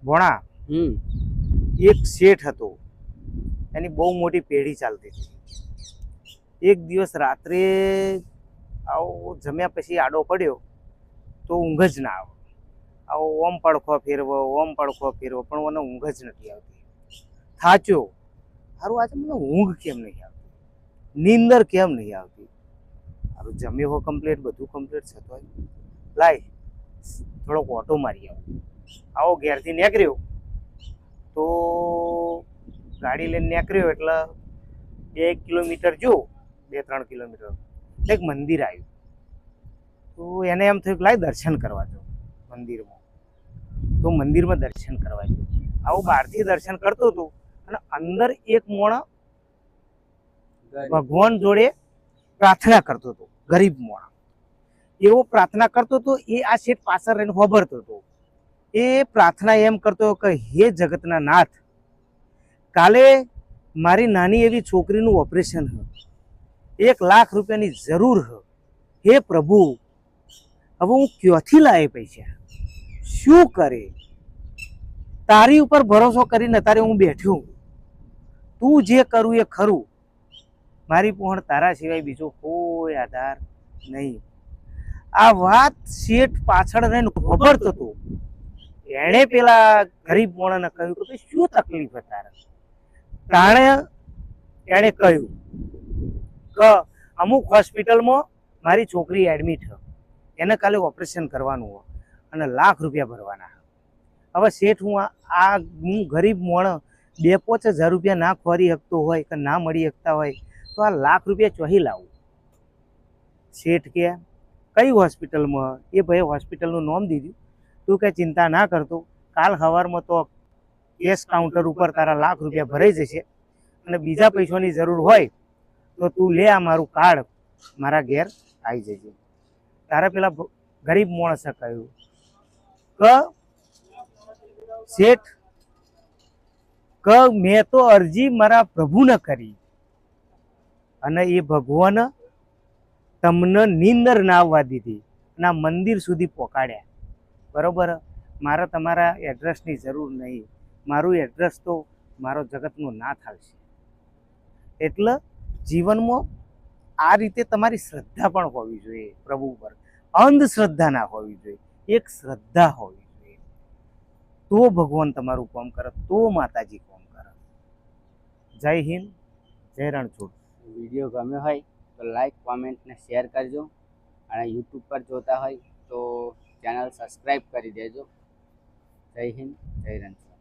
ભોણા એક શેઠ હતો, એની બહુ મોટી પેઢી ચાલતી હતી. એક દિવસ રાત્રે આવો જમ્યા પછી આડો પડ્યો તો ઊંઘ જ ના આવે. આવો ઓમ પડખો ફેરવો પણ મને ઊંઘ જ નથી આવતી. થાચ્યો, સારું આજે મને ઊંઘ કેમ નહીં આવતી, નીંદર કેમ નહીં આવતી. સારું જમ્યો હો કમ્પ્લીટ, બધું કમ્પ્લીટ થતો હોય, લાય થોડોક ઓટો મારી આવો ઘેરથી નીકળ્યો તો ગાડી લઈને નીકળ્યો એટલે 2 કિલોમીટર જો 2-3 કિલોમીટર એક મંદિર આવ્યું. તો એને એમ થયું કે લાય દર્શન કરવા જાઉં મંદિરમાં. તો મંદિરમાં દર્શન કરવા ગયો. આવું બહારથી દર્શન કરતો હતો અને અંદર એક મોણ ભગવાન જોડે પ્રાર્થના કરતો હતો. ગરીબ મોણ એવો પ્રાર્થના કરતો હતો. એ આ શેઠ પાછળ રહીને હોબળતો હતો. એ પ્રાર્થના એમ કરતો કે હે જગતના નાથ, કાલે મારી નાની એવી છોકરીનું ઓપરેશન હ, 1 લાખ રૂપિયાની જરૂર હ. હે પ્રભુ, હવે હું ક્યાંથી લાવે પૈસા, શું કરે? તારી ઉપર ભરોસો કરીને તારે હું બેઠ્યો, તું જે કરું એ ખરું, મારી પણ તારા સિવાય બીજો કોઈ આધાર નહીં. આ વાત શેઠ પાછળ રહીને ખબરતો હતો. એણે પેલા ગરીબ મોણાને કહ્યું કે શું તકલીફ તારે? તાણે એણે કહ્યું કે અમુક હોસ્પિટલમાં મારી છોકરી એડમિટ હ, એને કાલે ઓપરેશન કરવાનું હોય અને 1 લાખ રૂપિયા ભરવાના. હવે શેઠ હું ગરીબ મોણ 2-5 હજાર રૂપિયા ના ખોરી શકતો હોય કે ના મળી શકતા હોય તો આ 1 લાખ રૂપિયા ચોહી લાવું? શેઠ કે કઈ હોસ્પિટલમાં? એ ભાઈ હોસ્પિટલનું નામ દીધું. તું કે ચિંતા ના કરતો, કાલ સવારમાં તો કેશ કાઉન્ટર ઉપર તારા 1 લાખ રૂપિયા ભરાઈ જશે અને બીજા પૈસાની જરૂર હોય તો તું લે આ મારું કાર્ડ, મારા ઘેર આવી જજે. તારે પેલા ગરીબ માણસે કહ્યું કે શેઠ કે મેં તો અરજી મારા પ્રભુને કરી અને એ ભગવાન તમને નીંદર ના આવવા દીધી અને આ મંદિર સુધી પહોંચાડ્યા. બરોબર, મારે તમારા એડ્રેસની જરૂર નહીં. મારું એડ્રેસ તો મારો જગતનો નાથ આવશે. એટલે જીવનમાં આ રીતે તમારી શ્રદ્ધા પણ હોવી જોઈએ પ્રભુ પર. અંધશ્રદ્ધા ના હોવી જોઈએ, એક શ્રદ્ધા હોવી જોઈએ. તો ભગવાન તમારું કામ કરે, તો માતાજી કામ કરે. જય હિન્દ, જય રણછોડ. વિડીયો ગમ્યો હોય તો લાઈક, કોમેન્ટ ને શેર કરજો. અને યુટ્યુબ પર જોતા હોય તો ચેનલ સબસ્ક્રાઈબ કરી દેજો. જય હિન્દ, જય રણછોડ.